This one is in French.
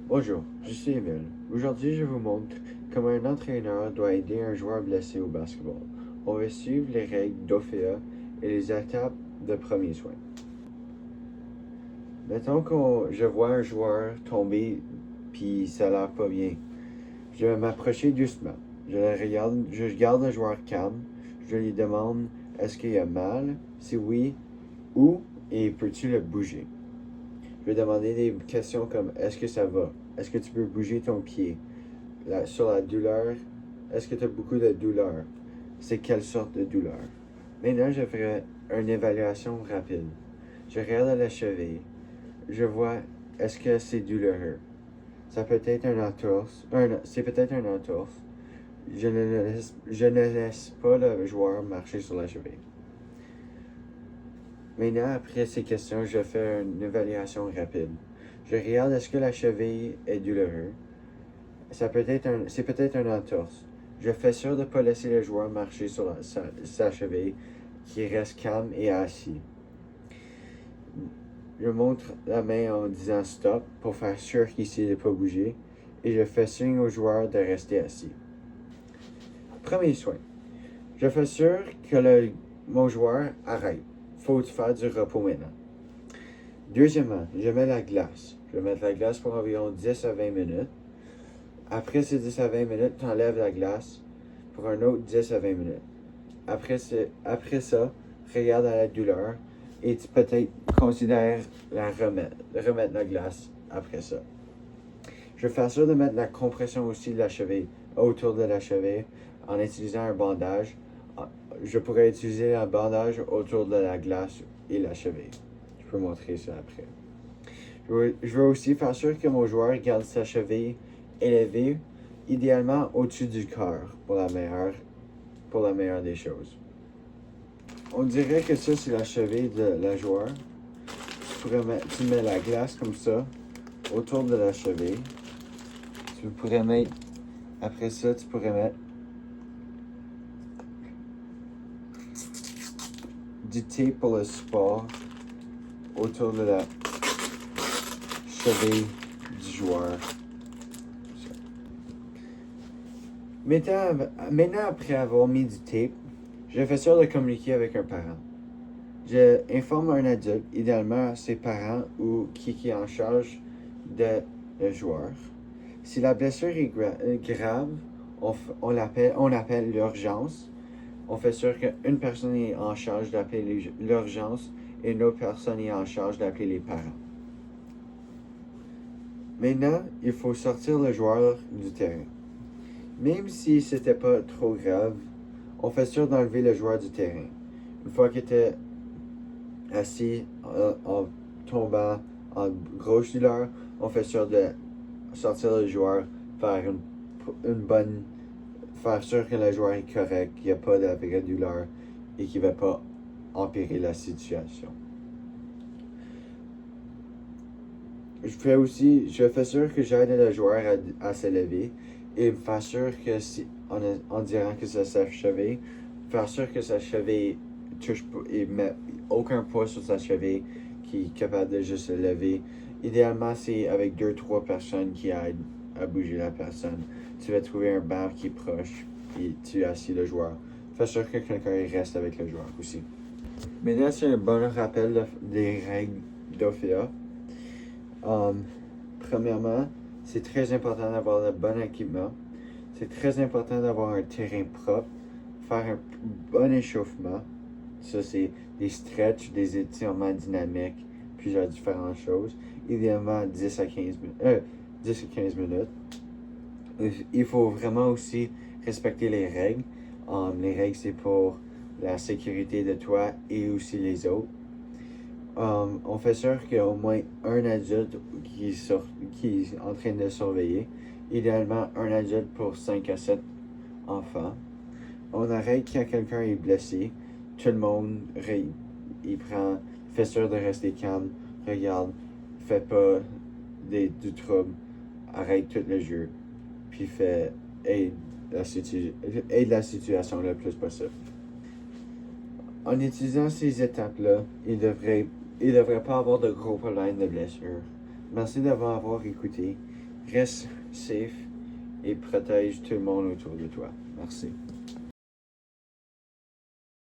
Bonjour, je suis Emile. Aujourd'hui, je vous montre comment un entraîneur doit aider un joueur blessé au basketball. On va suivre les règles d'OFEA et les étapes de premier soin. Mettons que je vois un joueur tomber puis ça a l'air pas bien. Je vais m'approcher doucement. Je garde le joueur calme. Je lui demande est-ce qu'il a mal? Si oui, où et peux-tu le bouger? Je vais demander des questions comme est-ce que ça va? Est-ce que tu peux bouger ton pied? Sur la douleur, est-ce que tu as beaucoup de douleur? C'est quelle sorte de douleur? Maintenant, je ferai une évaluation rapide. Je regarde la cheville. Je vois est-ce que c'est douloureux? Ça peut être un entorse. C'est peut-être un entorse. Je ne laisse pas le joueur marcher sur la cheville. Maintenant, après ces questions, je fais une évaluation rapide. Je regarde est-ce que la cheville est douloureuse. C'est peut-être un entorse. Je fais sûr de ne pas laisser le joueur marcher sur sa cheville, qui reste calme et assis. Je montre la main en disant stop pour faire sûr qu'il ne pas bouger et je fais signe au joueur de rester assis. Premier soin. Je fais sûr que mon joueur arrête. Faut faire du repos maintenant. Deuxièmement, je mets la glace. Je vais mettre la glace pour environ 10 à 20 minutes. Après ces 10 à 20 minutes, tu enlèves la glace pour un autre 10 à 20 minutes. Après ça, regarde à la douleur et tu peut-être considères remettre la glace après ça. Je fais sûr de mettre la compression aussi de la cheville, autour de la cheville, en utilisant un bandage. Je pourrais utiliser un bandage autour de la glace et la cheville. Je peux montrer ça après. Je veux aussi faire sûr que mon joueur garde sa cheville élevée, idéalement au-dessus du cœur pour la meilleure des choses. On dirait que ça, c'est la cheville de la joueur. Tu mets la glace comme ça, autour de la cheville. Après ça, tu pourrais mettre du tape pour le support autour de la cheville du joueur. Maintenant, après avoir mis du tape, je fais sûr de communiquer avec un parent. Je informe un adulte, idéalement ses parents ou qui est en charge de le joueur. Si la blessure est grave, on appelle l'urgence. On fait sûr qu'une personne est en charge d'appeler l'urgence et une autre personne est en charge d'appeler les parents. Maintenant, il faut sortir le joueur du terrain. Même si c'était pas trop grave, on fait sûr d'enlever le joueur du terrain. Une fois qu'il était assis en tombant en grosse douleur, on fait sûr de sortir le joueur, faire sûr que le joueur est correct, qu'il n'y a pas de vraie douleur et qu'il ne va pas empirer la situation. Je fais sûr que j'aide le joueur à se lever et faire sûr que en disant que c'est sa cheville, faire sûr que sa cheville touche pas et met aucun poids sur sa cheville, qui est capable de juste se lever. Idéalement, c'est avec 2-3 personnes qui aident à bouger la personne. Tu vas trouver un banc qui est proche et tu assis le joueur. Fais sûr que quelqu'un reste avec le joueur aussi. Maintenant, c'est un bon rappel des règles d'OFEA. Premièrement, c'est très important d'avoir le bon équipement. C'est très important d'avoir un terrain propre, faire un bon échauffement. Ça, c'est des stretches, des étirements dynamiques, plusieurs différentes choses. Idéalement 10 à 15 minutes. Il faut vraiment aussi respecter les règles. Les règles, c'est pour la sécurité de toi et aussi les autres. On fait sûr qu'il y a au moins un adulte qui est en train de surveiller. Idéalement, un adulte pour 5 à 7 enfants. On arrête quand quelqu'un est blessé. Tout le monde, fait sûr de rester calme, regarde, fait pas du trouble, arrête tout le jeu, puis aide la situation le plus possible. En utilisant ces étapes-là, il devrait pas avoir de gros problèmes de blessure. Merci d'avoir écouté. Reste safe et protège tout le monde autour de toi. Merci.